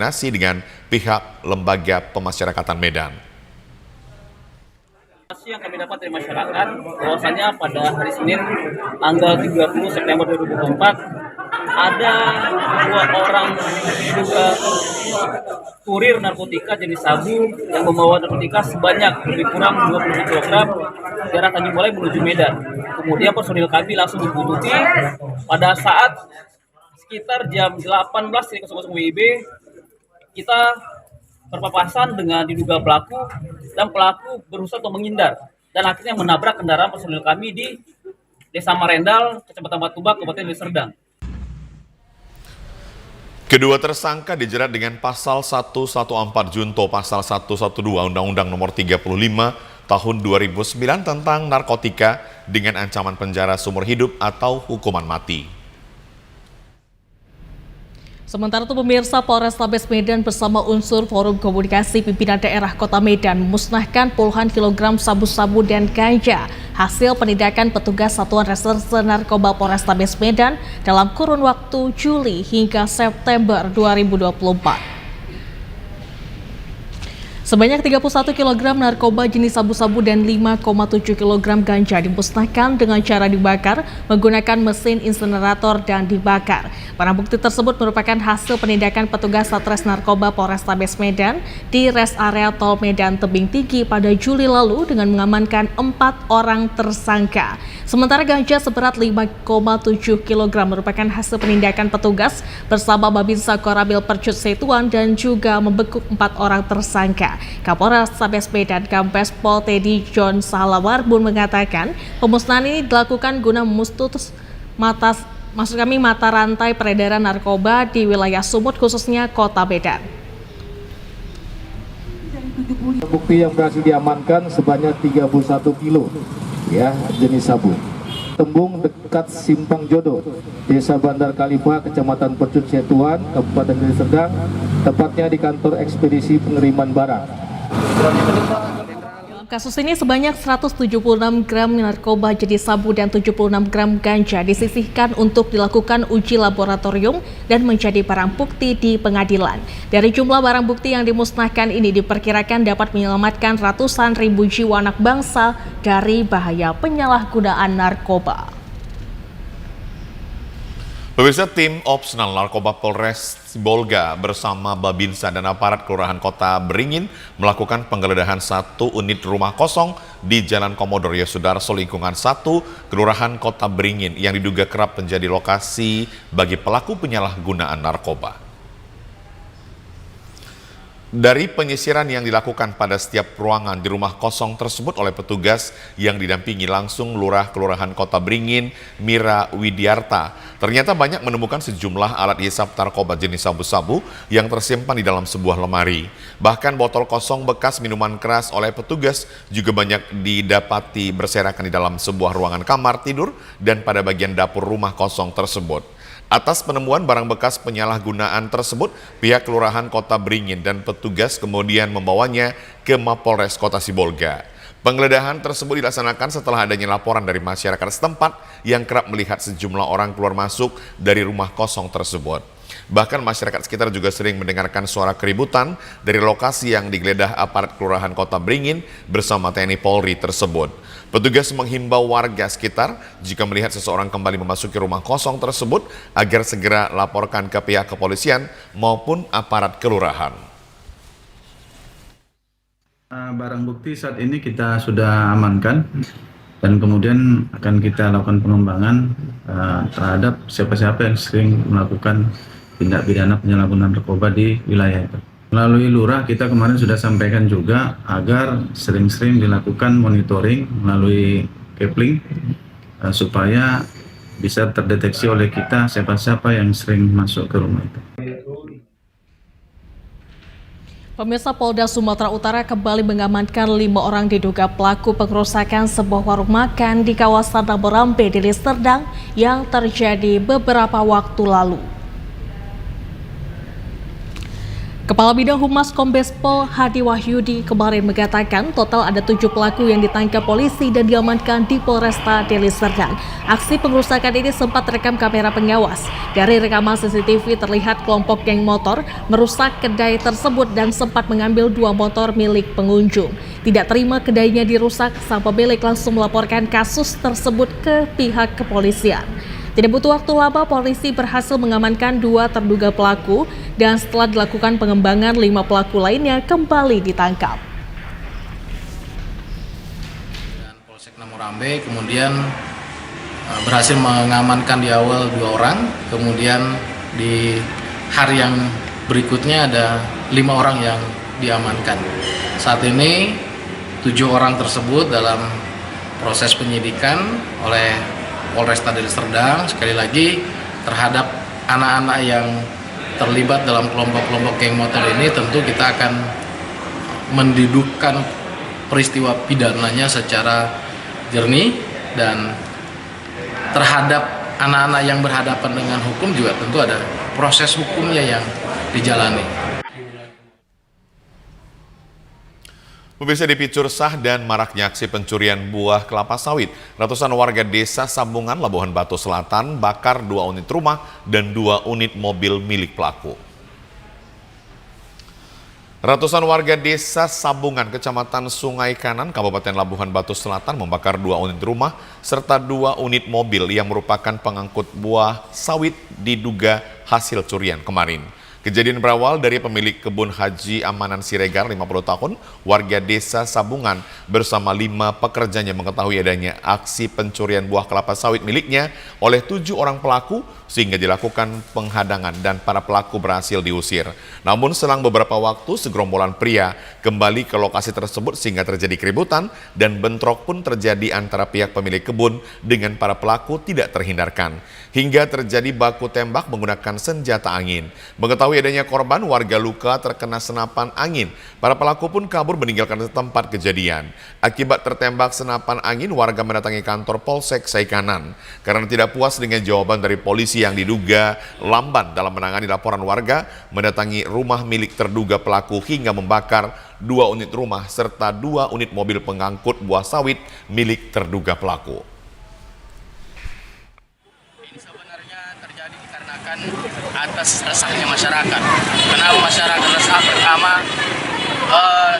berkoordinasi dengan pihak lembaga pemasyarakatan Medan. Yang kami dapat dari masyarakat bahwasanya pada hari Senin tanggal 30 September 2024 ada 2 orang diduga kurir narkotika jenis sabu yang membawa narkotika sebanyak lebih kurang 20 kg dari Tanjung Balai menuju Medan. Kemudian personil kami langsung membuntuti pada saat sekitar jam 18.00 WIB. Kita berpapasan dengan diduga pelaku dan pelaku berusaha untuk menghindar dan akhirnya menabrak kendaraan personil kami di Desa Marendal, Kecamatan Batubak, Kabupaten Deli Serdang. Kedua tersangka dijerat dengan pasal 114 Junto pasal 112 Undang-Undang Nomor 35 Tahun 2009 tentang narkotika dengan ancaman penjara seumur hidup atau hukuman mati. Sementara itu pemirsa, Polrestabes Medan bersama unsur Forum Komunikasi Pimpinan Daerah Kota Medan memusnahkan puluhan kilogram sabu-sabu dan ganja hasil penindakan petugas Satuan Reserse Narkoba Polrestabes Medan dalam kurun waktu Juli hingga September 2024. Sebanyak 31 kg narkoba jenis sabu-sabu dan 5,7 kg ganja dimusnahkan dengan cara dibakar menggunakan mesin insinerator dan dibakar. Barang bukti tersebut merupakan hasil penindakan petugas Satres Narkoba Polrestabes Medan di Res Area Tol Medan Tebing Tinggi pada Juli lalu dengan mengamankan 4 orang tersangka. Sementara ganja seberat 5,7 kg merupakan hasil penindakan petugas bersama Babinsa Koramil Percut Setuan dan juga membekuk 4 orang tersangka. Kapolrestabes Medan Kombes Pol Teddy John Salawarbun mengatakan pemusnahan ini dilakukan guna memutus mata rantai peredaran narkoba di wilayah Sumut khususnya Kota Medan. Bukti yang berhasil diamankan sebanyak 31 kilo ya jenis sabu. Tembung dekat Simpang Jodoh, Desa Bandar Khalifah, Kecamatan Percut Setuan, Kabupaten Deli Serdang, tepatnya di kantor ekspedisi pengiriman barang. Dalam kasus ini sebanyak 176 gram narkoba jenis sabu dan 76 gram ganja disisihkan untuk dilakukan uji laboratorium dan menjadi barang bukti di pengadilan. Dari jumlah barang bukti yang dimusnahkan ini diperkirakan dapat menyelamatkan ratusan ribu jiwa anak bangsa dari bahaya penyalahgunaan narkoba. Pemirsa, tim Opsenal Narkoba Polres Sibolga bersama Babinsa dan aparat Kelurahan Kota Beringin melakukan penggeledahan 1 unit rumah kosong di Jalan Komodor Yosudarso lingkungan 1 Kelurahan Kota Beringin yang diduga kerap menjadi lokasi bagi pelaku penyalahgunaan narkoba. Dari penyisiran yang dilakukan pada setiap ruangan di rumah kosong tersebut oleh petugas yang didampingi langsung Lurah Kelurahan Kota Beringin, Mira Widiarta, ternyata banyak menemukan sejumlah alat hisap narkoba jenis sabu-sabu yang tersimpan di dalam sebuah lemari. Bahkan botol kosong bekas minuman keras oleh petugas juga banyak didapati berserakan di dalam sebuah ruangan kamar tidur dan pada bagian dapur rumah kosong tersebut. Atas penemuan barang bekas penyalahgunaan tersebut, pihak Kelurahan Kota Beringin dan petugas kemudian membawanya ke Mapolres Kota Sibolga. Penggeledahan tersebut dilaksanakan setelah adanya laporan dari masyarakat setempat yang kerap melihat sejumlah orang keluar masuk dari rumah kosong tersebut. Bahkan masyarakat sekitar juga sering mendengarkan suara keributan dari lokasi yang digeledah aparat Kelurahan Kota Beringin bersama TNI Polri tersebut. Petugas menghimbau warga sekitar jika melihat seseorang kembali memasuki rumah kosong tersebut agar segera laporkan ke pihak kepolisian maupun aparat kelurahan. Barang bukti saat ini kita sudah amankan dan kemudian akan kita lakukan pengembangan terhadap siapa-siapa yang sering melakukan tindak pidana penyalahgunaan narkoba di wilayah itu. Melalui lurah kita kemarin sudah sampaikan juga agar sering-sering dilakukan monitoring melalui kepling supaya bisa terdeteksi oleh kita siapa-siapa yang sering masuk ke rumah itu. Pemirsa, Polda Sumatera Utara kembali mengamankan 5 orang diduga pelaku pengerusakan sebuah warung makan di kawasan Naborambe, Deli Serdang yang terjadi beberapa waktu lalu. Kepala Bidang Humas Kombes Pol Hadi Wahyudi kemarin mengatakan total ada 7 pelaku yang ditangkap polisi dan diamankan di Polresta Deli Serdang. Aksi pengerusakan ini sempat terekam kamera pengawas. Dari rekaman CCTV terlihat kelompok geng motor merusak kedai tersebut dan sempat mengambil 2 motor milik pengunjung. Tidak terima kedainya dirusak, sang pemilik langsung melaporkan kasus tersebut ke pihak kepolisian. Tidak butuh waktu lama, polisi berhasil mengamankan 2 terduga pelaku dan setelah dilakukan pengembangan 5 pelaku lainnya kembali ditangkap. Dan Polsek Namurambe kemudian berhasil mengamankan di awal 2 orang, kemudian di hari yang berikutnya ada 5 orang yang diamankan. Saat ini 7 orang tersebut dalam proses penyidikan oleh Polresta Deli Serdang. Sekali lagi, terhadap anak-anak yang terlibat dalam kelompok-kelompok geng motor ini tentu kita akan mendudukkan peristiwa pidananya secara jernih, dan terhadap anak-anak yang berhadapan dengan hukum juga tentu ada proses hukumnya yang dijalani. Pemirsa, dipicu resah dan maraknya aksi pencurian buah kelapa sawit, ratusan warga desa Sabungan, Labuhan Batu Selatan bakar 2 unit rumah dan 2 unit mobil milik pelaku. Ratusan warga desa Sabungan, Kecamatan Sungai Kanan, Kabupaten Labuhan Batu Selatan membakar 2 unit rumah serta 2 unit mobil yang merupakan pengangkut buah sawit diduga hasil curian kemarin. Kejadian berawal dari pemilik kebun Haji Amanan Siregar, 50 tahun, warga desa Sabungan bersama 5 pekerjanya mengetahui adanya aksi pencurian buah kelapa sawit miliknya oleh 7 orang pelaku sehingga dilakukan penghadangan dan para pelaku berhasil diusir. Namun selang beberapa waktu segerombolan pria kembali ke lokasi tersebut sehingga terjadi keributan dan bentrok pun terjadi antara pihak pemilik kebun dengan para pelaku tidak terhindarkan. Hingga terjadi baku tembak menggunakan senjata angin. Mengetahui adanya korban, warga luka terkena senapan angin. Para pelaku pun kabur meninggalkan tempat kejadian. Akibat tertembak senapan angin, warga mendatangi kantor Polsek Saikanan. Karena tidak puas dengan jawaban dari polisi yang diduga lamban dalam menangani laporan warga, mendatangi rumah milik terduga pelaku hingga membakar 2 unit rumah serta 2 unit mobil pengangkut buah sawit milik terduga pelaku. Terjadi dikarenakan atas resahnya masyarakat. Kenapa masyarakat resah? Pertama,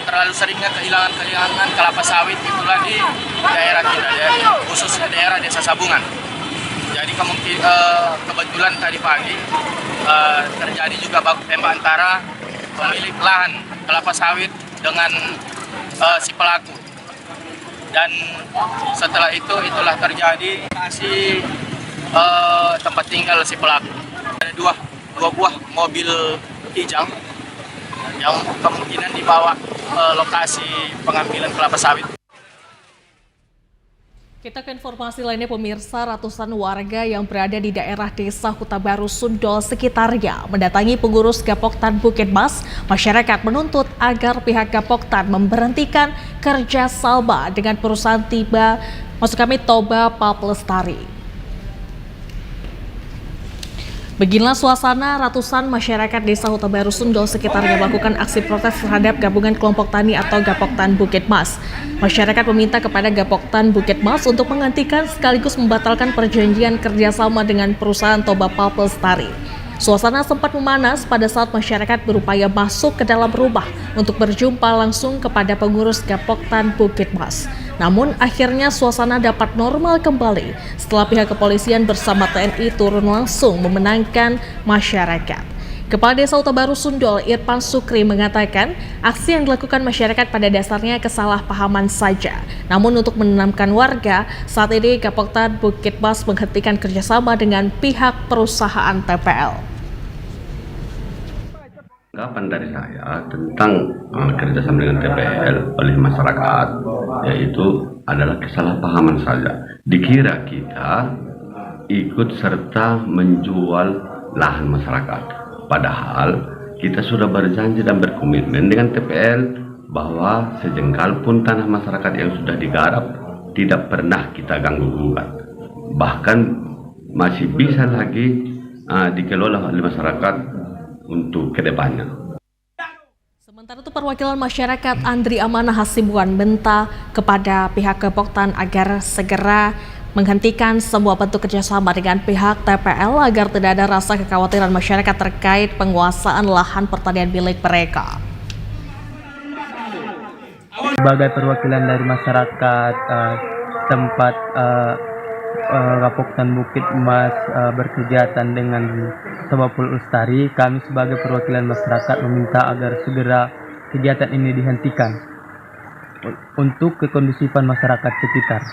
terlalu seringnya kehilangan kelapa sawit itulah di daerah kita, khususnya daerah desa Sabungan. Jadi kebetulan tadi pagi terjadi juga baku tembak antara pemilik lahan kelapa sawit dengan si pelaku. Dan setelah itulah terjadi aksi tempat tinggal si pelaku. Ada dua buah mobil hijau yang kemungkinan dibawa lokasi pengambilan kelapa sawit. Kita ke informasi lainnya, pemirsa. Ratusan warga yang berada di daerah desa Huta Baru Sundol sekitarnya mendatangi pengurus Gapoktan Bukit Mas. Masyarakat menuntut agar pihak Gapoktan memberhentikan kerja sama dengan perusahaan Toba Pulp Lestari. Beginilah suasana ratusan masyarakat desa Huta Baru Sundol sekitarnya melakukan aksi protes terhadap gabungan kelompok tani atau Gapoktan Bukit Mas. Masyarakat meminta kepada Gapoktan Bukit Mas untuk menghentikan sekaligus membatalkan perjanjian kerjasama dengan perusahaan Toba Pulp Lestari. Suasana sempat memanas pada saat masyarakat berupaya masuk ke dalam rumah untuk berjumpa langsung kepada pengurus Gapoktan Bukit Mas. Namun akhirnya suasana dapat normal kembali setelah pihak kepolisian bersama TNI turun langsung memenangkan masyarakat. Kepala Desa Huta Baru Sundol, Irfan Sukri, mengatakan aksi yang dilakukan masyarakat pada dasarnya kesalahpahaman saja. Namun untuk menenangkan warga, saat ini Gapoktan Bukit Mas menghentikan kerjasama dengan pihak perusahaan TPL. Tanggapan dari saya tentang kerjasama dengan TPL oleh masyarakat, yaitu adalah kesalahpahaman saja. Dikira kita ikut serta menjual lahan masyarakat, padahal kita sudah berjanji dan berkomitmen dengan TPL bahwa sejengkal pun tanah masyarakat yang sudah digarap tidak pernah kita ganggu-gugat. Bahkan masih bisa lagi dikelola oleh masyarakat untuk kedepannya. Sementara itu perwakilan masyarakat Andri Amanah Hasibuan minta kepada pihak Kepoktan agar segera menghentikan semua bentuk kerjasama dengan pihak TPL agar tidak ada rasa kekhawatiran masyarakat terkait penguasaan lahan pertanian milik mereka. Sebagai perwakilan dari masyarakat tempat Kepoktan Bukit Emas berkegiatan dengan Sabapul Ustari, kami sebagai perwakilan masyarakat meminta agar segera kegiatan ini dihentikan untuk kekondusifan masyarakat sekitar.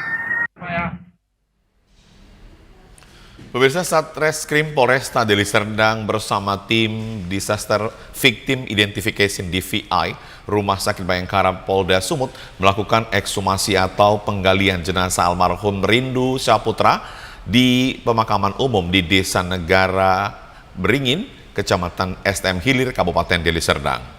Pemirsa, Satreskrim Polresta Deli Serdang bersama tim Disaster Victim Identification DVI Rumah Sakit Bayangkara Polda Sumut melakukan ekshumasi atau penggalian jenazah almarhum Rindu Syaputra di pemakaman umum di Desa Negara Beringin, Kecamatan STM Hilir, Kabupaten Deli Serdang.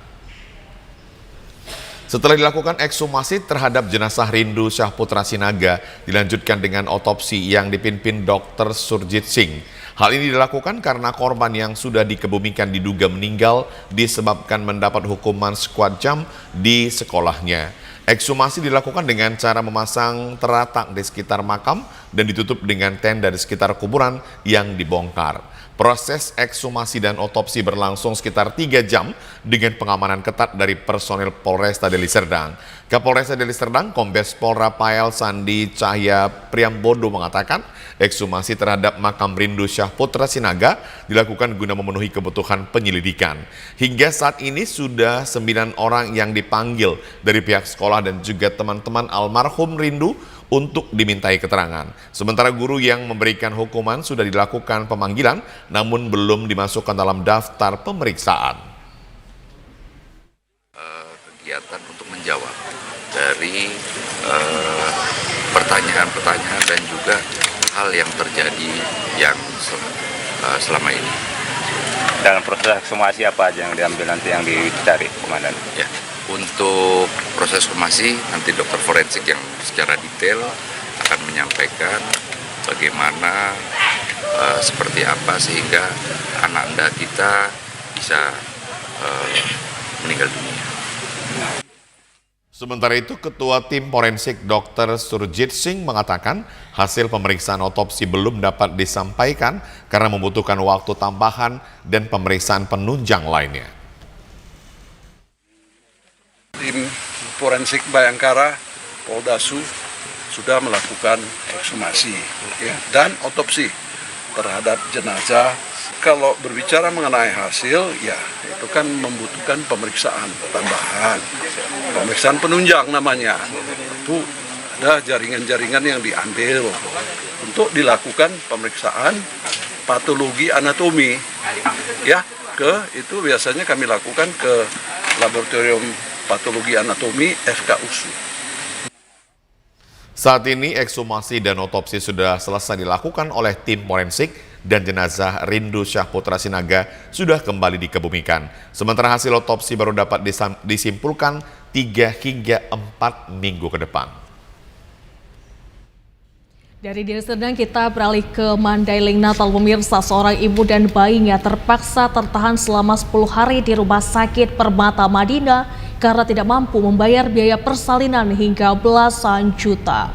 Setelah dilakukan ekshumasi terhadap jenazah Rindu Syaputra Sinaga, dilanjutkan dengan otopsi yang dipimpin Dr. Surjit Singh. Hal ini dilakukan karena korban yang sudah dikebumikan diduga meninggal disebabkan mendapat hukuman sekuat jam di sekolahnya. Ekshumasi dilakukan dengan cara memasang teratak di sekitar makam dan ditutup dengan tenda di sekitar kuburan yang dibongkar. Proses ekshumasi dan otopsi berlangsung sekitar 3 jam dengan pengamanan ketat dari personil Polresta Deli Serdang. Kapolresta Deli Serdang, Kombes Pol Rafael Sandi Cahya Priambodo mengatakan ekshumasi terhadap makam Rindu Syaputra Sinaga dilakukan guna memenuhi kebutuhan penyelidikan. Hingga saat ini sudah 9 orang yang dipanggil dari pihak sekolah dan juga teman-teman almarhum Rindu untuk dimintai keterangan. Sementara guru yang memberikan hukuman sudah dilakukan pemanggilan, namun belum dimasukkan dalam daftar pemeriksaan. Kegiatan untuk menjawab dari pertanyaan-pertanyaan dan juga hal yang terjadi yang selama ini. Dalam proses ekshumasi apa aja yang diambil nanti yang dicari, Komandan? Ya, untuk proses ekshumasi nanti dokter forensik yang secara detail akan menyampaikan bagaimana seperti apa sehingga anak-anak kita bisa meninggal dunia. Sementara itu, Ketua Tim Forensik Dr. Surjit Singh mengatakan hasil pemeriksaan otopsi belum dapat disampaikan karena membutuhkan waktu tambahan dan pemeriksaan penunjang lainnya. Tim Forensik Bayangkara Poldasu sudah melakukan ekshumasi dan otopsi terhadap jenazah. Kalau berbicara mengenai hasil, ya itu kan membutuhkan pemeriksaan tambahan, pemeriksaan penunjang namanya. Itu ada jaringan-jaringan yang diambil untuk dilakukan pemeriksaan patologi anatomi. Ya, itu biasanya kami lakukan ke laboratorium patologi anatomi FKUSU. Saat ini ekshumasi dan otopsi sudah selesai dilakukan oleh tim forensik dan jenazah Rindu Syaputra Sinaga sudah kembali dikebumikan. Sementara hasil otopsi baru dapat disimpulkan 3 hingga 4 minggu ke depan. Dari Deli Serdang kita beralih ke Mandailing Natal. Pemirsa, seorang ibu dan bayinya terpaksa tertahan selama 10 hari di Rumah Sakit Permata Madinah karena tidak mampu membayar biaya persalinan hingga belasan juta.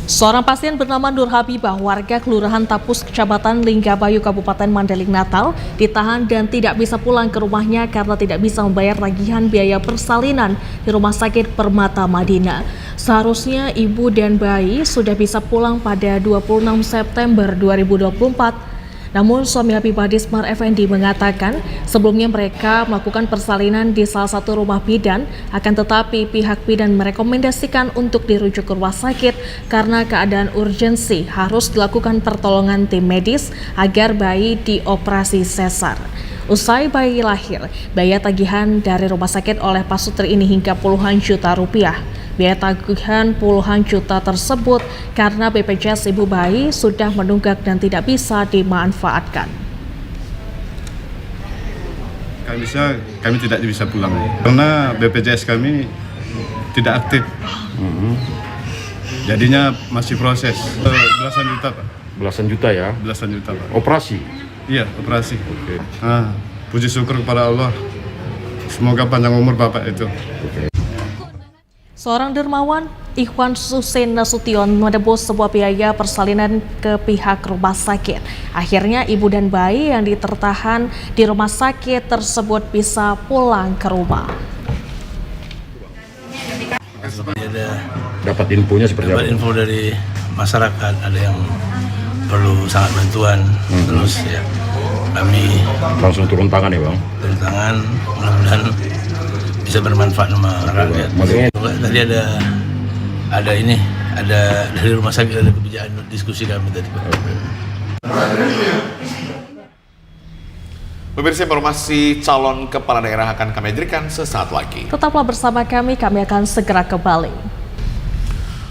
Seorang pasien bernama Nur Habibah, warga Kelurahan Tapus, Kecamatan Linggabayu, Kabupaten Mandailing Natal, ditahan dan tidak bisa pulang ke rumahnya karena tidak bisa membayar tagihan biaya persalinan di Rumah Sakit Permata Madinah. Seharusnya ibu dan bayi sudah bisa pulang pada 26 September 2024. Namun suami Habibah, Dismar Effendi, mengatakan sebelumnya mereka melakukan persalinan di salah satu rumah bidan, akan tetapi pihak bidan merekomendasikan untuk dirujuk ke rumah sakit karena keadaan urgensi harus dilakukan pertolongan tim medis agar bayi dioperasi sesar. Usai bayi lahir, biaya tagihan dari rumah sakit oleh Pak Sutri ini hingga puluhan juta rupiah. Biaya tagihan puluhan juta tersebut karena BPJS ibu bayi sudah menunggak dan tidak bisa dimanfaatkan. Kami tidak bisa pulang karena BPJS kami tidak aktif. Jadinya masih proses. Belasan juta, Pak. Belasan juta ya? Belasan juta, Pak. Operasi? Iya, operasi. Oke. puji syukur kepada Allah. Semoga panjang umur Bapak itu. Seorang dermawan, Ikhwan Husein Nasution, menebus sebuah biaya persalinan ke pihak rumah sakit. Akhirnya ibu dan bayi yang ditertahan di rumah sakit tersebut bisa pulang ke rumah. Dapat infonya seperti apa? Dapat info dari masyarakat, ada yang perlu sangat bantuan. Terus ya kami langsung turun tangan ya Bang? Turun tangan, mudah-mudahan bisa bermanfaat sama rakyat. Tadi ada dari rumah sakit, ada kebijakan diskusi kami tadi. Pemirsa, informasi calon kepala daerah akan kami hadirkan sesaat lagi. Tetaplah bersama kami akan segera kembali.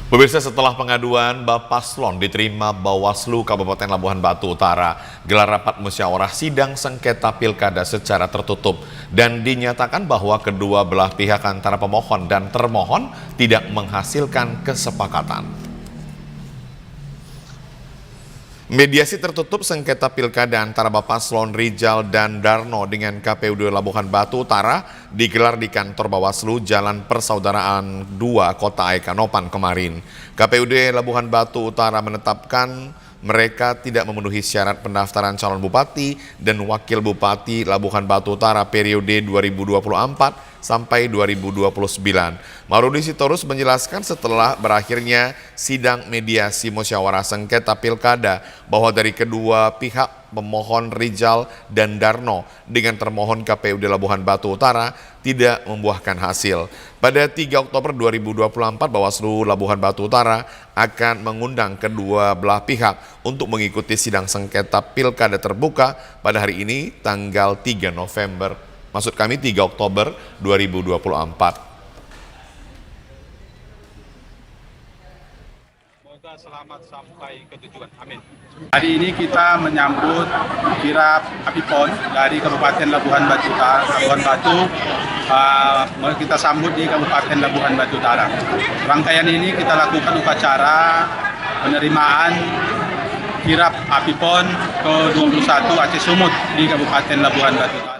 Pemirsa, setelah pengaduan Bapaslon diterima Bawaslu Kabupaten Labuhan Batu Utara, gelar rapat musyawarah sidang sengketa pilkada secara tertutup dan dinyatakan bahwa kedua belah pihak antara pemohon dan termohon tidak menghasilkan kesepakatan. Mediasi tertutup sengketa pilkada antara Bapaslon Rijal dan Darno dengan KPUD Labuhan Batu Utara digelar di kantor Bawaslu Jalan Persaudaraan 2 Kota Aikanopan kemarin. KPUD Labuhan Batu Utara menetapkan mereka tidak memenuhi syarat pendaftaran calon bupati dan wakil bupati Labuhan Batu Utara periode 2024 sampai 2029. Marudi Sitorus menjelaskan setelah berakhirnya sidang mediasi musyawarah sengketa pilkada bahwa dari kedua pihak pemohon Rijal dan Darno dengan termohon KPUD Labuhan Batu Utara tidak membuahkan hasil. Pada 3 Oktober 2024 Bawaslu Labuhan Batu Utara akan mengundang kedua belah pihak untuk mengikuti sidang sengketa pilkada terbuka pada hari ini tanggal 3 November. Maksud kami 3 Oktober 2024. Semoga selamat sampai ke tujuan. Amin. Hari ini kita menyambut kirap api pon dari Kabupaten Labuhan Batu Utara. Kita sambut di Kabupaten Labuhan Batu Utara. Rangkaian ini kita lakukan upacara penerimaan kirap api pon ke-21 Aceh Sumut di Kabupaten Labuhan Batu Utara.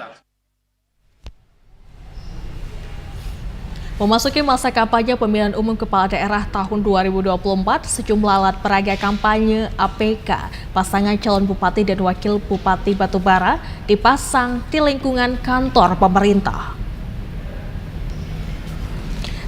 Memasuki masa kampanye pemilihan umum kepala daerah tahun 2024, sejumlah alat peraga kampanye APK pasangan calon bupati dan wakil bupati Batubara dipasang di lingkungan kantor pemerintah.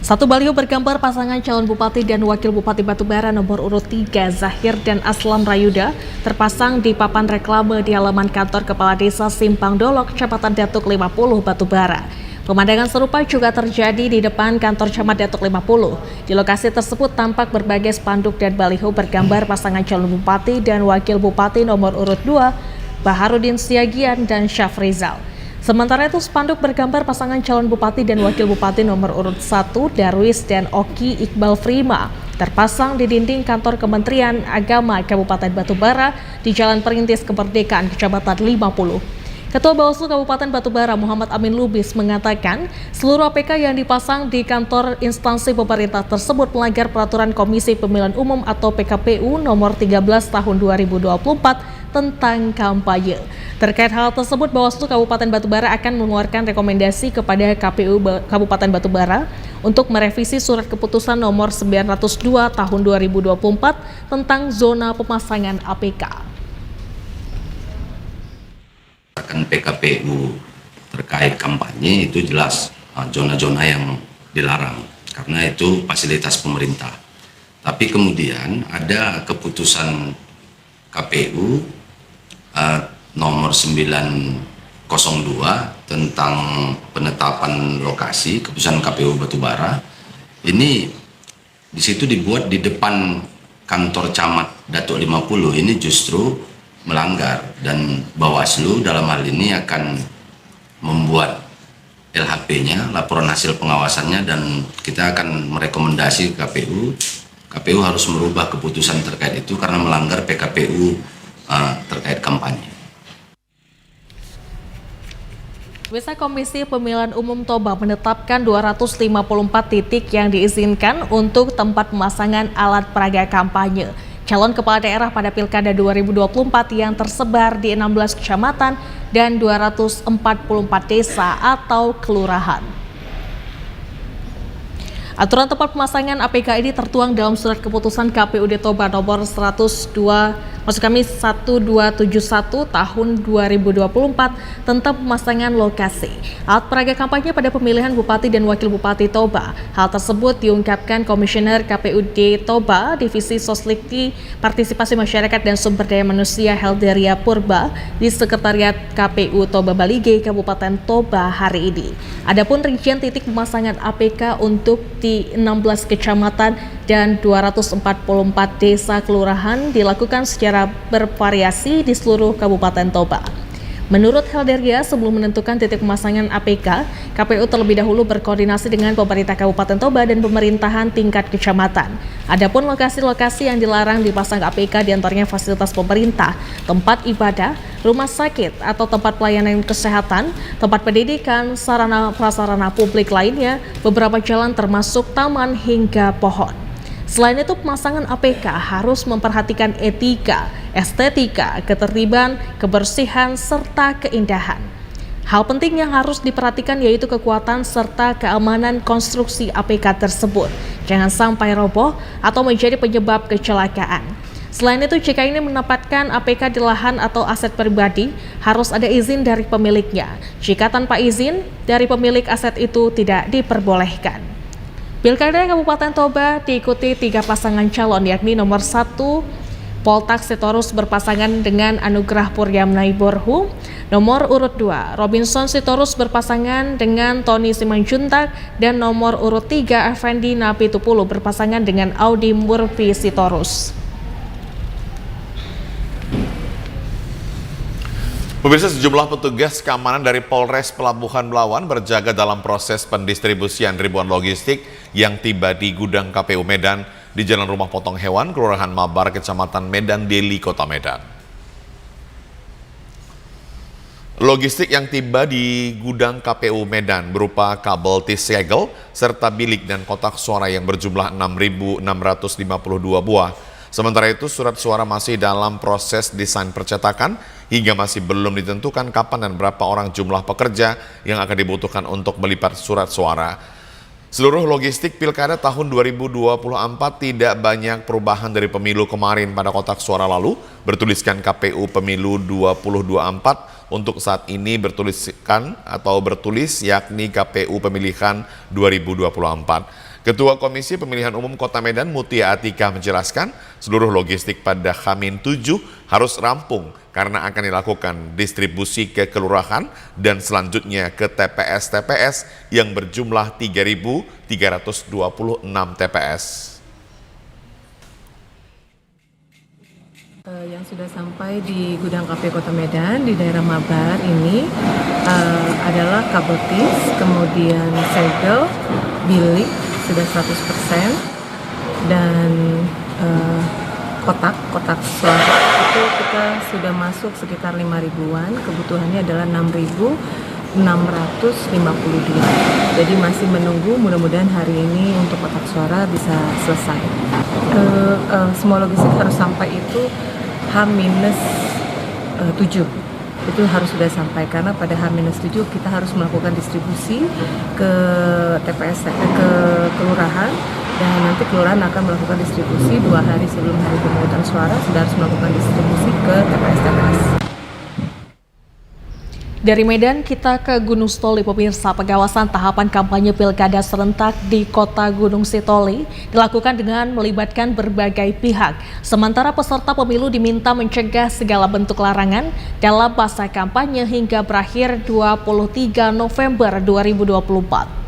Satu baliho bergambar pasangan calon bupati dan wakil bupati Batubara nomor urut 3 Zahir dan Aslam Rayuda terpasang di papan reklame di halaman kantor Kepala Desa Simpang Dolok, Kecamatan Datuk 50, Batubara. Pemandangan serupa juga terjadi di depan kantor Camat Datuk 50. Di lokasi tersebut tampak berbagai spanduk dan baliho bergambar pasangan calon bupati dan wakil bupati nomor urut 2 Baharudin Siagian dan Syafrizal. Sementara itu spanduk bergambar pasangan calon bupati dan wakil bupati nomor urut 1 Darwis dan Oki Iqbal Frima terpasang di dinding kantor Kementerian Agama Kabupaten Batubara di Jalan Perintis Kemerdekaan Kecamatan 50. Ketua Bawaslu Kabupaten Batubara Muhammad Amin Lubis mengatakan seluruh APK yang dipasang di kantor instansi pemerintah tersebut melanggar peraturan Komisi Pemilihan Umum atau PKPU nomor 13 tahun 2024 tentang kampanye. Terkait hal tersebut, Bawaslu Kabupaten Batubara akan mengeluarkan rekomendasi kepada KPU Kabupaten Batubara untuk merevisi surat keputusan nomor 902 tahun 2024 tentang zona pemasangan APK. PKPU terkait kampanye itu jelas zona-zona yang dilarang karena itu fasilitas pemerintah. Tapi kemudian ada keputusan KPU nomor 902 tentang penetapan lokasi, keputusan KPU Batubara. Ini di situ dibuat di depan kantor Camat Datuk 50. Ini justru melanggar dan Bawaslu dalam hal ini akan membuat LHP-nya, laporan hasil pengawasannya, dan kita akan merekomendasi KPU harus merubah keputusan terkait itu karena melanggar PKPU terkait kampanye. Bisa Komisi Pemilihan Umum Toba menetapkan 254 titik yang diizinkan untuk tempat pemasangan alat peraga kampanye. calon kepala daerah pada Pilkada 2024 yang tersebar di 16 kecamatan dan 244 desa atau kelurahan. Aturan tempat pemasangan APK ini tertuang dalam surat keputusan KPUD Toba nomor 171 tahun 2024 tentang pemasangan lokasi alat peraga kampanye pada pemilihan Bupati dan Wakil Bupati Toba. Hal tersebut diungkapkan Komisioner KPUD Toba Divisi Soslikti Partisipasi Masyarakat dan Sumber Daya Manusia Helderia Purba di Sekretariat KPU Toba Balige Kabupaten Toba hari ini. Adapun rincian titik pemasangan APK untuk di 16 kecamatan dan 244 desa kelurahan dilakukan secara bervariasi di seluruh Kabupaten Toba. Menurut Helderia, sebelum menentukan titik pemasangan APK, KPU terlebih dahulu berkoordinasi dengan pemerintah Kabupaten Toba dan pemerintahan tingkat kecamatan. Adapun lokasi-lokasi yang dilarang dipasang APK diantaranya fasilitas pemerintah, tempat ibadah, rumah sakit atau tempat pelayanan kesehatan, tempat pendidikan, sarana prasarana publik lainnya, beberapa jalan termasuk taman hingga pohon. Selain itu, pemasangan APK harus memperhatikan etika, estetika, ketertiban, kebersihan, serta keindahan. Hal penting yang harus diperhatikan yaitu kekuatan serta keamanan konstruksi APK tersebut. Jangan sampai roboh atau menjadi penyebab kecelakaan. Selain itu, jika ingin menempatkan APK di lahan atau aset pribadi, harus ada izin dari pemiliknya. Jika tanpa izin dari pemilik aset itu tidak diperbolehkan. Pilkada Kabupaten Toba diikuti 3 pasangan calon, yakni nomor 1 Poltak Sitorus berpasangan dengan Anugrah Puryamnai Borhu, nomor urut 2 Robinson Sitorus berpasangan dengan Tony Simanjuntak, dan nomor urut 3 Effendi Napitupulu berpasangan dengan Audi Murphy Sitorus. Pemirsa, sejumlah petugas keamanan dari Polres Pelabuhan Belawan berjaga dalam proses pendistribusian ribuan logistik yang tiba di gudang KPU Medan di Jalan Rumah Potong Hewan, Kelurahan Mabar, Kecamatan Medan Deli, Kota Medan. Logistik yang tiba di gudang KPU Medan berupa kabel T-segel serta bilik dan kotak suara yang berjumlah 6.652 buah. Sementara itu, surat suara masih dalam proses desain percetakan hingga masih belum ditentukan kapan dan berapa orang jumlah pekerja yang akan dibutuhkan untuk melipat surat suara. Seluruh logistik Pilkada tahun 2024 tidak banyak perubahan dari pemilu kemarin. Pada kotak suara lalu bertuliskan KPU Pemilu 2024, untuk saat ini bertulis yakni KPU Pemilihan 2024. Ketua Komisi Pemilihan Umum Kota Medan Mutia Atika menjelaskan seluruh logistik pada H-7 harus rampung karena akan dilakukan distribusi ke kelurahan dan selanjutnya ke TPS-TPS yang berjumlah 3.326 TPS. Yang sudah sampai di gudang KPU Kota Medan di daerah Mabar ini adalah kabel tis, kemudian segel, bilik sudah 100%, dan kotak suara itu kita sudah masuk sekitar 5.000-an, kebutuhannya adalah 6.652. Jadi masih menunggu, mudah-mudahan hari ini untuk kotak suara bisa selesai. Semua logistik harus sampai itu H-7. Itu harus sudah sampai karena pada H-7 kita harus melakukan distribusi ke TPS, ke kelurahan, dan nanti kelurahan akan melakukan distribusi 2 hari sebelum hari pemungutan suara sudah harus melakukan distribusi ke TPS-TPS. Dari Medan kita ke Gunung Sitoli, pemirsa. Pengawasan tahapan kampanye Pilkada serentak di Kota Gunung Sitoli dilakukan dengan melibatkan berbagai pihak. Sementara peserta pemilu diminta mencegah segala bentuk larangan dalam masa kampanye hingga berakhir 23 November 2024.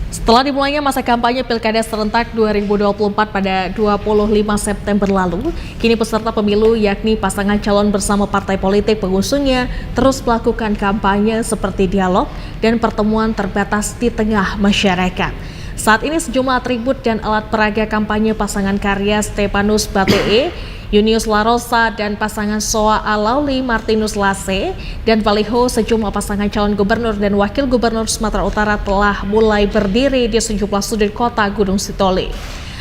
Setelah dimulainya masa kampanye Pilkada serentak 2024 pada 25 September lalu, kini peserta pemilu yakni pasangan calon bersama partai politik pengusungnya terus melakukan kampanye seperti dialog dan pertemuan terbatas di tengah masyarakat. Saat ini sejumlah atribut dan alat peraga kampanye pasangan karya Stepanus Batee, Yunius Larosa, dan pasangan Soa Alauli Martinus Lase, dan baliho sejumlah pasangan calon gubernur dan wakil gubernur Sumatera Utara telah mulai berdiri di sejumlah sudut kota Gunung Sitoli.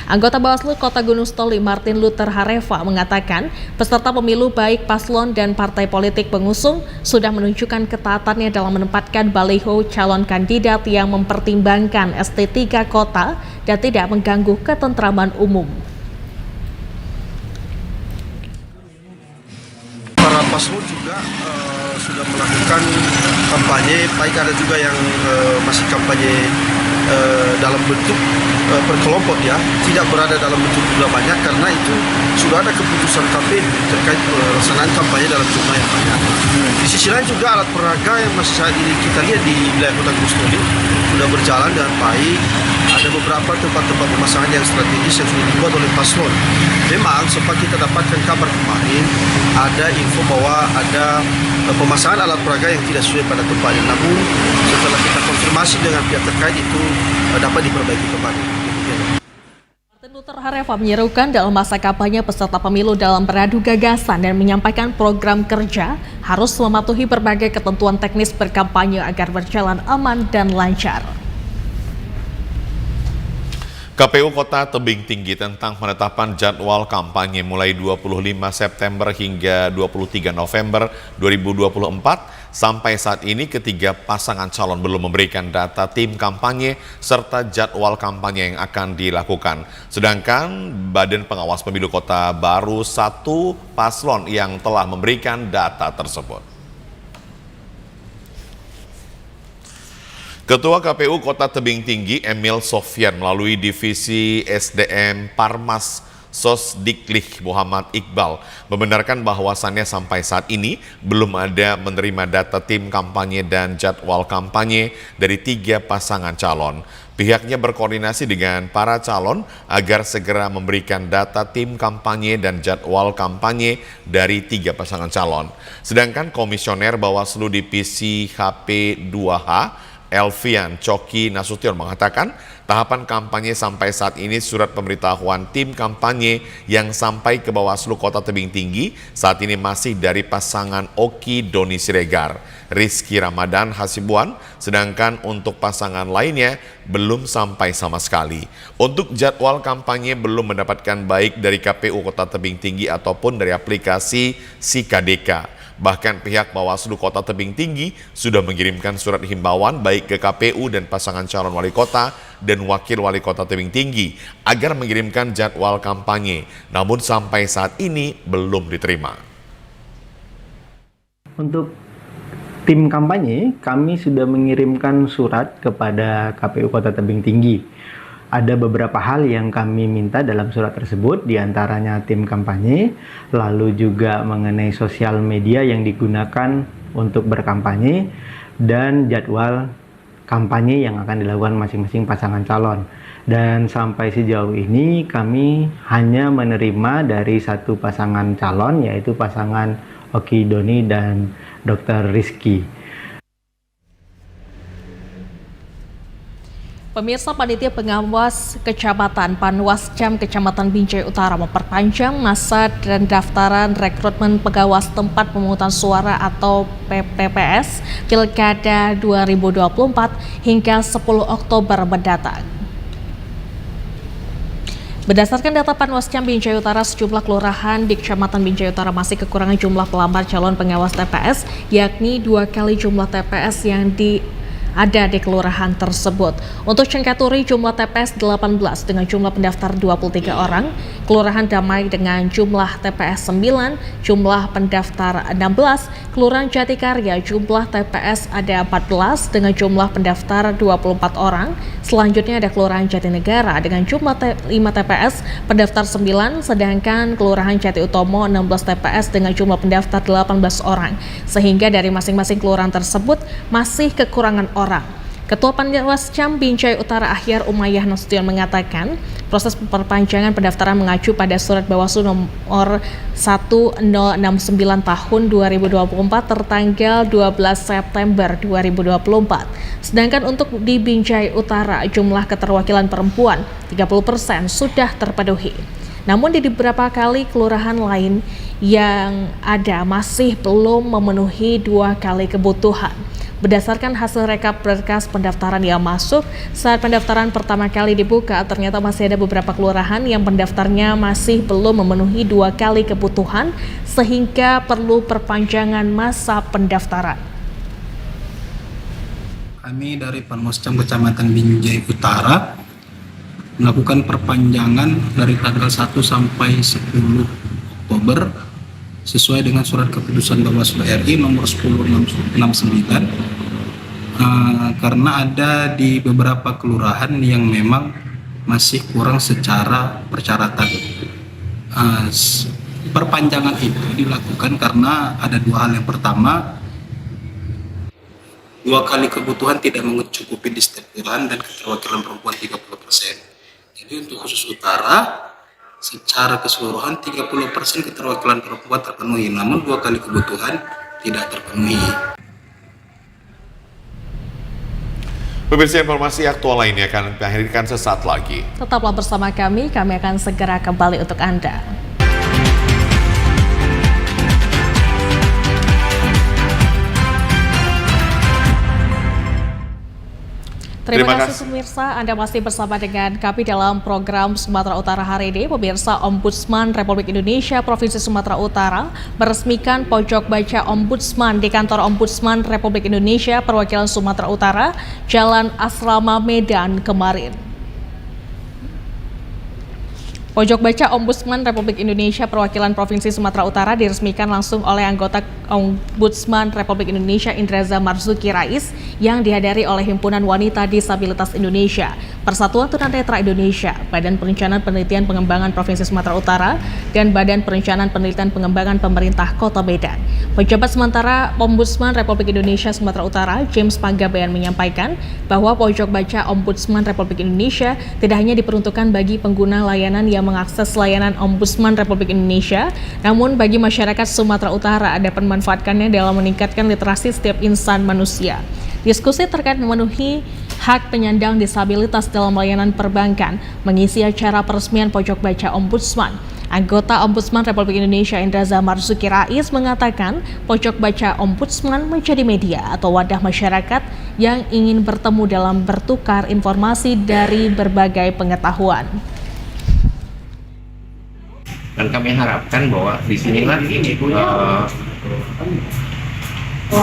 Anggota Bawaslu Kota Gunung Sitoli Martin Luther Hareva mengatakan peserta pemilu baik paslon dan partai politik pengusung sudah menunjukkan ketaatannya dalam menempatkan baliho calon kandidat yang mempertimbangkan estetika kota dan tidak mengganggu ketentraman umum. Para paslon juga sudah melakukan kampanye, baik ada juga yang masih kampanye dalam bentuk berkelompok ya, tidak berada dalam bentuk jumlah banyak karena itu sudah ada keputusan KPU terkait pelaksanaan kampanye dalam jumlah yang banyak. Di sisi lain juga alat peraga yang masih saat ini kita lihat di wilayah Kota Gunung Sitoli sudah berjalan dengan baik. Ada beberapa tempat-tempat pemasangan yang strategis yang sudah dibuat oleh paslon. Memang sempat kita dapatkan kabar kemarin ada info bahwa ada pemasangan alat peraga yang tidak sesuai pada tempatnya. Namun setelah kita konfirmasi dengan pihak terkait itu dapat diperbaiki kembali. Martin Luther Hareva menyerukan dalam masa kampanye peserta pemilu dalam beradu gagasan dan menyampaikan program kerja harus mematuhi berbagai ketentuan teknis berkampanye agar berjalan aman dan lancar. KPU Kota Tebing Tinggi tentang penetapan jadwal kampanye mulai 25 September hingga 23 November 2024. Sampai saat ini ketiga pasangan calon belum memberikan data tim kampanye serta jadwal kampanye yang akan dilakukan. Sedangkan Badan Pengawas Pemilu Kota baru satu paslon yang telah memberikan data tersebut. Ketua KPU Kota Tebing Tinggi Emil Sofyan melalui Divisi SDM Parmas Sosdiklih Muhammad Iqbal membenarkan bahwasannya sampai saat ini belum ada menerima data tim kampanye dan jadwal kampanye dari tiga pasangan calon. Pihaknya berkoordinasi dengan para calon agar segera memberikan data tim kampanye dan jadwal kampanye dari tiga pasangan calon. Sedangkan Komisioner Bawaslu Divisi HP2H Elvian Coki Nasution mengatakan tahapan kampanye sampai saat ini surat pemberitahuan tim kampanye yang sampai ke Bawaslu Kota Tebing Tinggi saat ini masih dari pasangan Oki Doni Siregar, Rizky Ramadan Hasibuan, sedangkan untuk pasangan lainnya belum sampai sama sekali. Untuk jadwal kampanye belum mendapatkan baik dari KPU Kota Tebing Tinggi ataupun dari aplikasi SIKADEKA. Bahkan pihak Bawaslu Kota Tebing Tinggi sudah mengirimkan surat himbauan baik ke KPU dan pasangan calon wali kota dan wakil wali kota Tebing Tinggi agar mengirimkan jadwal kampanye, namun sampai saat ini belum diterima. Untuk tim kampanye, kami sudah mengirimkan surat kepada KPU Kota Tebing Tinggi. Ada beberapa hal yang kami minta dalam surat tersebut, diantaranya tim kampanye, lalu juga mengenai sosial media yang digunakan untuk berkampanye, dan jadwal kampanye yang akan dilakukan masing-masing pasangan calon. Dan sampai sejauh ini kami hanya menerima dari satu pasangan calon, yaitu pasangan Oki Doni dan Dr. Rizky. Pemirsa, Panitia Pengawas Kecamatan Panwascam Kecamatan Binjai Utara memperpanjang masa dan daftaran rekrutmen pengawas tempat pemungutan suara atau PPPS Pilkada 2024 hingga 10 Oktober mendatang. Berdasarkan data Panwascam Binjai Utara, sejumlah kelurahan di Kecamatan Binjai Utara masih kekurangan jumlah pelamar calon pengawas TPS, yakni 2 kali jumlah TPS yang ada di kelurahan tersebut. Untuk Cengkaturi jumlah TPS 18 dengan jumlah pendaftar 23 orang, Kelurahan Damai dengan jumlah TPS 9, jumlah pendaftar 16, Kelurahan Jatikarya jumlah TPS ada 14 dengan jumlah pendaftar 24 orang. Selanjutnya ada Kelurahan Jatinegara dengan jumlah 5 TPS, pendaftar 9, sedangkan Kelurahan Jati Utomo 16 TPS dengan jumlah pendaftar 18 orang. Sehingga dari masing-masing kelurahan tersebut masih kekurangan orang. Ketua Panwascam Binjai Utara Ahyar Umayyah Nasution mengatakan proses perpanjangan pendaftaran mengacu pada surat Bawaslu nomor 1069 tahun 2024 tertanggal 12 September 2024. Sedangkan untuk di Binjai Utara jumlah keterwakilan perempuan 30% sudah terpenuhi. Namun di beberapa kali kelurahan lain yang ada masih belum memenuhi 2 kali kebutuhan. Berdasarkan hasil rekap berkas pendaftaran yang masuk, saat pendaftaran pertama kali dibuka, ternyata masih ada beberapa kelurahan yang pendaftarnya masih belum memenuhi 2 kali kebutuhan, sehingga perlu perpanjangan masa pendaftaran. Kami dari Panwascam Kecamatan Binjai Utara melakukan perpanjangan dari tanggal 1 sampai 10 Oktober sesuai dengan surat keputusan Bawaslu RI nomor 1069 karena ada di beberapa kelurahan yang memang masih kurang secara persyaratan. Perpanjangan itu dilakukan karena ada 2 hal. Yang pertama, 2 kali kebutuhan tidak mencukupi di setiap kelurahan dan keterwakilan perempuan 30%. Jadi untuk khusus utara, secara keseluruhan 30% keterwakilan perempuan terpenuhi, namun 2 kali kebutuhan tidak terpenuhi. Pemirsa, informasi aktual lainnya akan kita hadirkan sesaat lagi. Tetaplah bersama kami akan segera kembali untuk Anda. Terima kasih pemirsa, Anda masih bersama dengan kami dalam program Sumatera Utara hari ini. Pemirsa, Ombudsman Republik Indonesia Provinsi Sumatera Utara meresmikan pojok baca Ombudsman di kantor Ombudsman Republik Indonesia perwakilan Sumatera Utara, Jalan Asrama Medan kemarin. Pojok baca Ombudsman Republik Indonesia perwakilan Provinsi Sumatera Utara diresmikan langsung oleh anggota Ombudsman Republik Indonesia Indreza Marzuki Rais yang dihadiri oleh Himpunan Wanita Disabilitas Indonesia, Persatuan Tunanetra Indonesia, Badan Perencanaan Penelitian Pengembangan Provinsi Sumatera Utara, dan Badan Perencanaan Penelitian Pengembangan Pemerintah Kota Medan. Pejabat sementara Ombudsman Republik Indonesia Sumatera Utara, James Panggabean, menyampaikan bahwa pojok baca Ombudsman Republik Indonesia tidak hanya diperuntukkan bagi pengguna layanan yang mengakses layanan Ombudsman Republik Indonesia, namun bagi masyarakat Sumatera Utara dapat memanfaatkannya dalam meningkatkan literasi setiap insan manusia. Diskusi terkait memenuhi hak penyandang disabilitas dalam layanan perbankan mengisi acara peresmian pojok baca Ombudsman. Anggota Ombudsman Republik Indonesia Indreza Marzuki Rais mengatakan pojok baca Ombudsman menjadi media atau wadah masyarakat yang ingin bertemu dalam bertukar informasi dari berbagai pengetahuan. Dan kami harapkan bahwa disinilah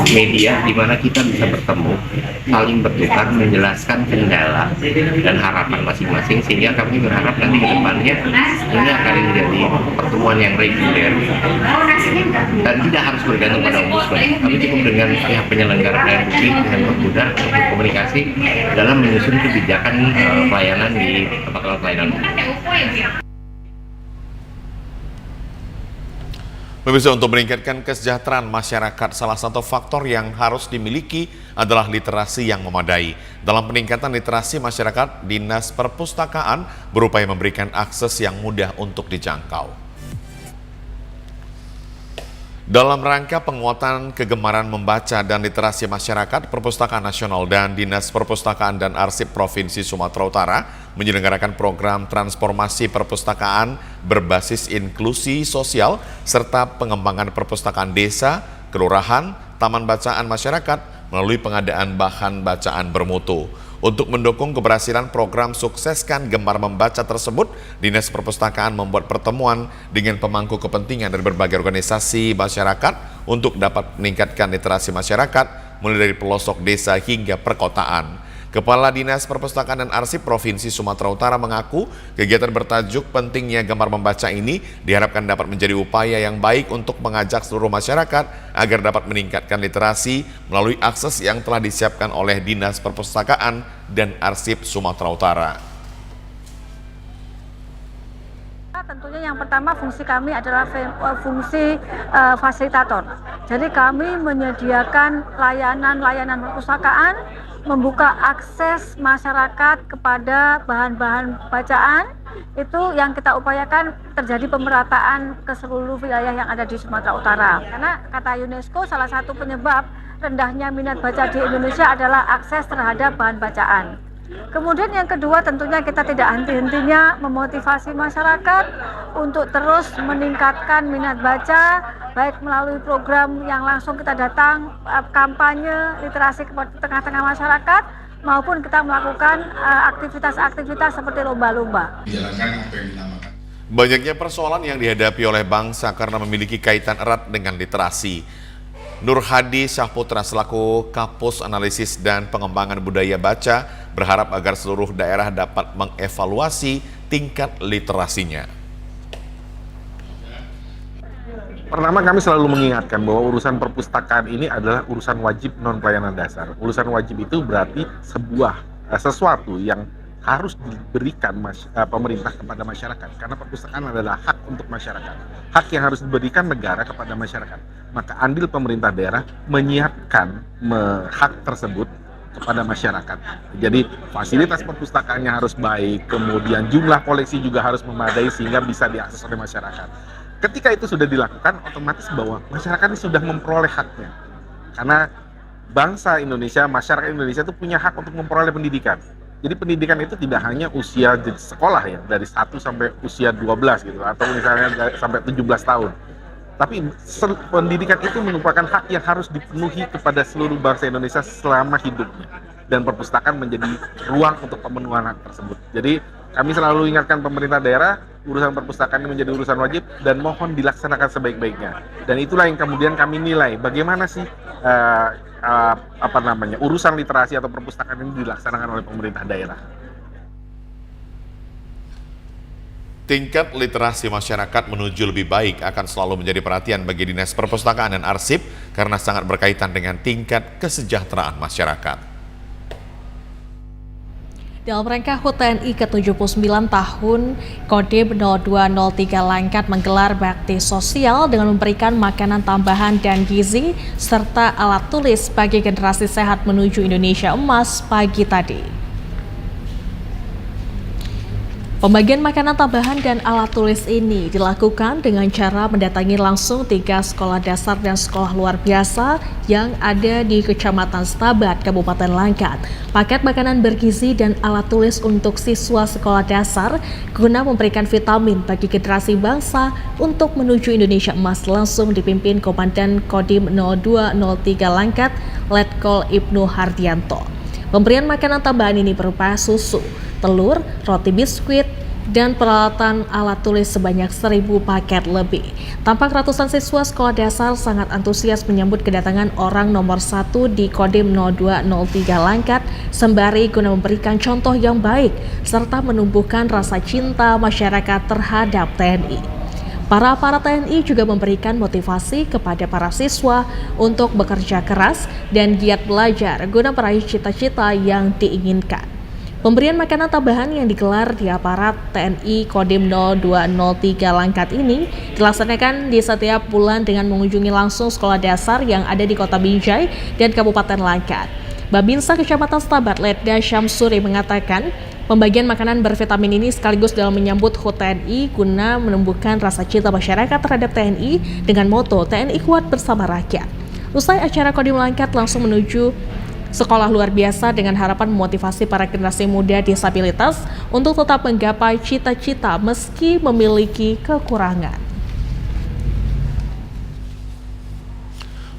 media di mana kita bisa bertemu, saling bertukar, menjelaskan kendala dan harapan masing-masing, sehingga kami berharap nanti ke depannya ini akan menjadi pertemuan yang reguler dan tidak harus bergantung pada Ombudsman. Kami cukup dengan pihak penyelenggara pelayanan publik dengan pengguna untuk komunikasi dalam menyusun kebijakan pelayanan di tempat pelayanan umum. Pemirsa, untuk meningkatkan kesejahteraan masyarakat, salah satu faktor yang harus dimiliki adalah literasi yang memadai. Dalam peningkatan literasi masyarakat, Dinas Perpustakaan berupaya memberikan akses yang mudah untuk dijangkau. Dalam rangka penguatan kegemaran membaca dan literasi masyarakat, Perpustakaan Nasional dan Dinas Perpustakaan dan Arsip Provinsi Sumatera Utara menyelenggarakan program transformasi perpustakaan berbasis inklusi sosial serta pengembangan perpustakaan desa, kelurahan, taman bacaan masyarakat melalui pengadaan bahan bacaan bermutu. Untuk mendukung keberhasilan program Sukseskan Gemar Membaca tersebut, Dinas Perpustakaan membuat pertemuan dengan pemangku kepentingan dari berbagai organisasi masyarakat untuk dapat meningkatkan literasi masyarakat mulai dari pelosok desa hingga perkotaan. Kepala Dinas Perpustakaan dan Arsip Provinsi Sumatera Utara mengaku kegiatan bertajuk pentingnya gemar membaca ini diharapkan dapat menjadi upaya yang baik untuk mengajak seluruh masyarakat agar dapat meningkatkan literasi melalui akses yang telah disiapkan oleh Dinas Perpustakaan dan Arsip Sumatera Utara. Tentunya yang pertama fungsi kami adalah fungsi fasilitator. Jadi kami menyediakan layanan perpustakaan, membuka akses masyarakat kepada bahan-bahan bacaan. Itu yang kita upayakan terjadi pemerataan ke seluruh wilayah yang ada di Sumatera Utara. Karena kata UNESCO, salah satu penyebab rendahnya minat baca di Indonesia adalah akses terhadap bahan bacaan. Kemudian yang kedua tentunya kita tidak henti-hentinya memotivasi masyarakat untuk terus meningkatkan minat baca, baik melalui program yang langsung kita datang, kampanye literasi ke tengah-tengah masyarakat, maupun kita melakukan aktivitas-aktivitas seperti lomba-lomba. Banyaknya persoalan yang dihadapi oleh bangsa karena memiliki kaitan erat dengan literasi. Nur Hadi Syahputra selaku Kapus Analisis dan Pengembangan Budaya Baca berharap agar seluruh daerah dapat mengevaluasi tingkat literasinya. Pertama, kami selalu mengingatkan bahwa urusan perpustakaan ini adalah urusan wajib non-pelayanan dasar. Urusan wajib itu berarti sesuatu yang harus diberikan pemerintah kepada masyarakat, karena perpustakaan adalah hak untuk masyarakat, hak yang harus diberikan negara kepada masyarakat. Maka andil pemerintah daerah menyiapkan hak tersebut kepada masyarakat. Jadi fasilitas perpustakaannya harus baik, kemudian jumlah koleksi juga harus memadai sehingga bisa diakses oleh masyarakat. Ketika itu sudah dilakukan, otomatis bahwa masyarakat ini sudah memperoleh haknya. Karena bangsa Indonesia, masyarakat Indonesia itu punya hak untuk memperoleh pendidikan. Jadi pendidikan itu tidak hanya usia sekolah ya, dari 1 sampai usia 12 gitu, atau misalnya sampai 17 tahun. Tapi pendidikan itu merupakan hak yang harus dipenuhi kepada seluruh bangsa Indonesia selama hidupnya. Dan perpustakaan menjadi ruang untuk pemenuhan hak tersebut. Jadi kami selalu ingatkan pemerintah daerah, urusan perpustakaan ini menjadi urusan wajib dan mohon dilaksanakan sebaik-baiknya. Dan itulah yang kemudian kami nilai, bagaimana sih urusan literasi atau perpustakaan ini dilaksanakan oleh pemerintah daerah. Tingkat literasi masyarakat menuju lebih baik akan selalu menjadi perhatian bagi Dinas Perpustakaan dan Arsip karena sangat berkaitan dengan tingkat kesejahteraan masyarakat. Dalam rangka HUT TNI ke-79 tahun, Kodim 0203 Langkat menggelar bakti sosial dengan memberikan makanan tambahan dan gizi serta alat tulis bagi generasi sehat menuju Indonesia Emas pagi tadi. Pembagian makanan tambahan dan alat tulis ini dilakukan dengan cara mendatangi langsung 3 sekolah dasar dan sekolah luar biasa yang ada di Kecamatan Stabat, Kabupaten Langkat. Paket makanan bergizi dan alat tulis untuk siswa sekolah dasar guna memberikan vitamin bagi generasi bangsa untuk menuju Indonesia Emas langsung dipimpin Komandan Kodim 0203 Langkat, Letkol Ibnu Hardianto. Pemberian makanan tambahan ini berupa susu, telur, roti biskuit, dan peralatan alat tulis sebanyak 1.000 paket lebih. Tampak ratusan siswa sekolah dasar sangat antusias menyambut kedatangan orang nomor 1 di Kodim 0203 Langkat sembari guna memberikan contoh yang baik serta menumbuhkan rasa cinta masyarakat terhadap TNI. Para TNI juga memberikan motivasi kepada para siswa untuk bekerja keras dan giat belajar guna meraih cita-cita yang diinginkan. Pemberian makanan tambahan yang digelar di aparat TNI Kodim 0203 Langkat ini dilaksanakan di setiap bulan dengan mengunjungi langsung sekolah dasar yang ada di Kota Binjai dan Kabupaten Langkat. Babinsa Kecamatan Stabat Letda Syamsuri mengatakan, pembagian makanan bervitamin ini sekaligus dalam menyambut HUT TNI guna menumbuhkan rasa cinta masyarakat terhadap TNI dengan moto TNI kuat bersama rakyat. Usai acara Kodim Langkat langsung menuju sekolah luar biasa dengan harapan memotivasi para generasi muda disabilitas untuk tetap menggapai cita-cita meski memiliki kekurangan.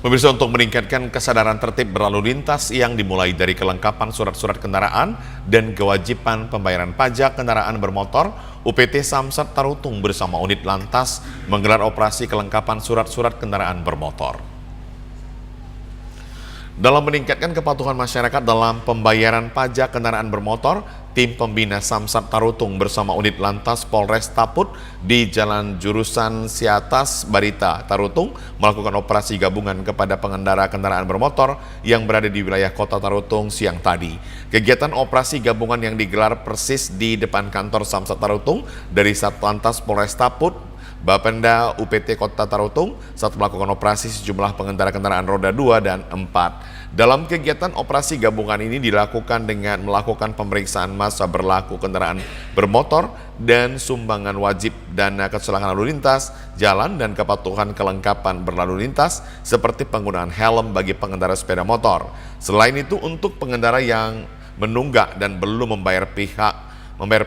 Pemirsa, untuk meningkatkan kesadaran tertib berlalu lintas yang dimulai dari kelengkapan surat-surat kendaraan dan kewajiban pembayaran pajak kendaraan bermotor, UPT Samsat Tarutung bersama unit Lantas menggelar operasi kelengkapan surat-surat kendaraan bermotor. Dalam meningkatkan kepatuhan masyarakat dalam pembayaran pajak kendaraan bermotor, tim pembina Samsat Tarutung bersama unit Lantas Polres Taput di Jalan Jurusan Siatas Barita, Tarutung melakukan operasi gabungan kepada pengendara kendaraan bermotor yang berada di wilayah Kota Tarutung siang tadi. Kegiatan operasi gabungan yang digelar persis di depan kantor Samsat Tarutung dari Satlantas Polres Taput, Bapenda UPT Kota Tarutung saat melakukan operasi sejumlah pengendara kendaraan roda 2 dan 4. Dalam kegiatan operasi gabungan ini dilakukan dengan melakukan pemeriksaan masa berlaku kendaraan bermotor dan sumbangan wajib dana kecelakaan lalu lintas, jalan dan kepatuhan kelengkapan berlalu lintas seperti penggunaan helm bagi pengendara sepeda motor. Selain itu, untuk pengendara yang menunggak dan belum membayar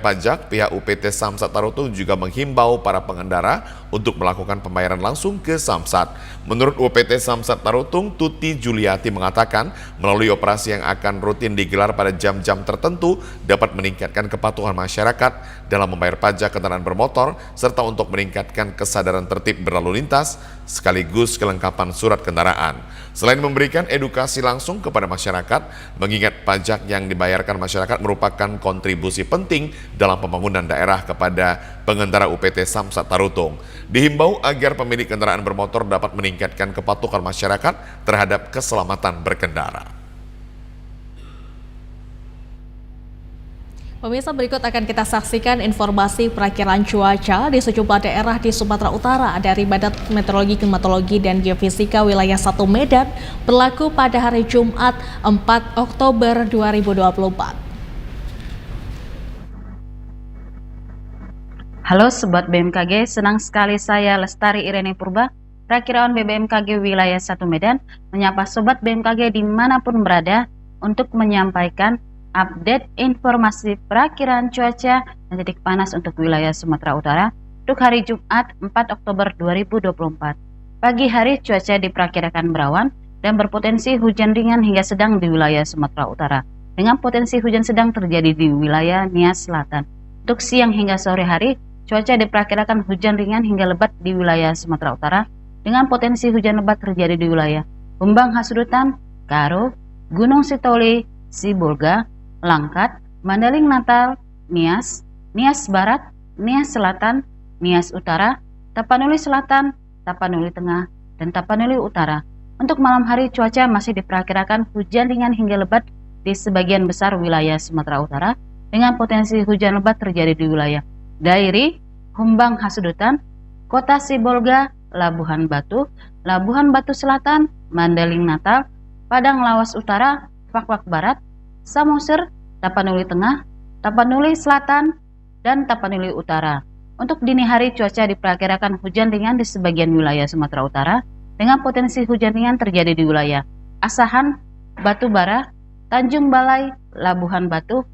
pajak, pihak UPT Samsat Tarutung juga menghimbau para pengendara untuk melakukan pembayaran langsung ke Samsat. Menurut UPT Samsat Tarutung, Tuti Juliati mengatakan melalui operasi yang akan rutin digelar pada jam-jam tertentu dapat meningkatkan kepatuhan masyarakat dalam membayar pajak kendaraan bermotor serta untuk meningkatkan kesadaran tertib berlalu lintas sekaligus kelengkapan surat kendaraan. Selain memberikan edukasi langsung kepada masyarakat, mengingat pajak yang dibayarkan masyarakat merupakan kontribusi penting dalam pembangunan daerah kepada pengendara UPT Samsat Tarutung. Dihimbau agar pemilik kendaraan bermotor dapat meningkatkan kepatuhan masyarakat terhadap keselamatan berkendara. Pemirsa, berikut akan kita saksikan informasi perakiran cuaca di sejumlah daerah di Sumatera Utara dari Badan Meteorologi, Klimatologi, dan Geofisika Wilayah 1 Medan berlaku pada hari Jumat 4 Oktober 2024. Halo Sobat BMKG, senang sekali saya Lestari Irene Purba, Prakirawan BMKG Wilayah 1 Medan, menyapa Sobat BMKG dimanapun berada untuk menyampaikan update informasi perakiran cuaca dan titik panas untuk wilayah Sumatera Utara untuk hari Jumat 4 Oktober 2024. Pagi hari cuaca diperkirakan berawan dan berpotensi hujan ringan hingga sedang di wilayah Sumatera Utara, dengan potensi hujan sedang terjadi di wilayah Nias Selatan. Untuk siang hingga sore hari, cuaca diperkirakan hujan ringan hingga lebat di wilayah Sumatera Utara, dengan potensi hujan lebat terjadi di wilayah Humbang Hasudutan, Karo, Gunung Sitoli, Sibolga, Langkat, Mandeling Natal, Nias, Nias Barat, Nias Selatan, Nias Utara, Tapanuli Selatan, Tapanuli Tengah, dan Tapanuli Utara. Untuk malam hari cuaca masih diperkirakan hujan ringan hingga lebat di sebagian besar wilayah Sumatera Utara, dengan potensi hujan lebat terjadi di wilayah Dairi, Humbang Hasudutan, Kota Sibolga, Labuhan Batu Selatan, Mandeling Natal, Padang Lawas Utara, Fakwak Barat, Samosir, Tapanuli Tengah, Tapanuli Selatan, dan Tapanuli Utara. Untuk dini hari cuaca diperkirakan hujan ringan di sebagian wilayah Sumatera Utara, dengan potensi hujan ringan terjadi di wilayah Asahan, Batubara, Tanjung Balai, Labuhan Batu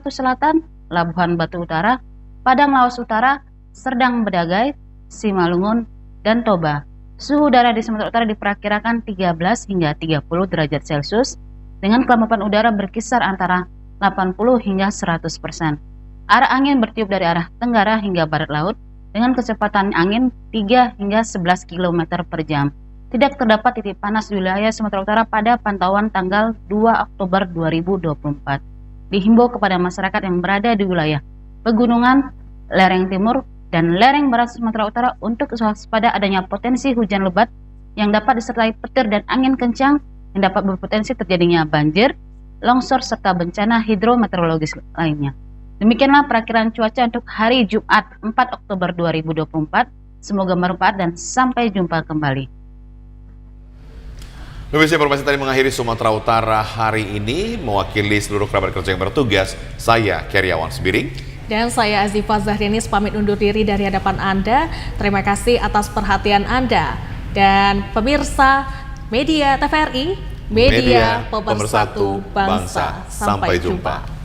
Selatan, Labuhan Batu Utara, Padang Lawas Utara, Serdang Bedagai, Simalungun, dan Toba. Suhu udara di Sumatera Utara diperkirakan 13 hingga 30 derajat Celcius, dengan kelembapan udara berkisar antara 80 hingga 100%. Arah angin bertiup dari arah tenggara hingga barat laut, dengan kecepatan angin 3 hingga 11 km per jam. Tidak terdapat titik panas di wilayah Sumatera Utara pada pantauan tanggal 2 Oktober 2024. Dihimbau kepada masyarakat yang berada di wilayah pegunungan, lereng timur, dan lereng barat Sumatera Utara untuk waspada adanya potensi hujan lebat yang dapat disertai petir dan angin kencang yang dapat berpotensi terjadinya banjir, longsor, serta bencana hidrometeorologis lainnya. Demikianlah perakiran cuaca untuk hari Jumat 4 Oktober 2024. Semoga bermanfaat dan sampai jumpa kembali. Pemirsa, informasi tadi mengakhiri Sumatera Utara hari ini. Mewakili seluruh kerabat kerja yang bertugas, saya Keriawan Sebiring. Dan saya Azifa Zahrianis pamit undur diri dari hadapan Anda. Terima kasih atas perhatian Anda. Dan pemirsa Media TVRI, Media Pemersatu Bangsa. Sampai jumpa.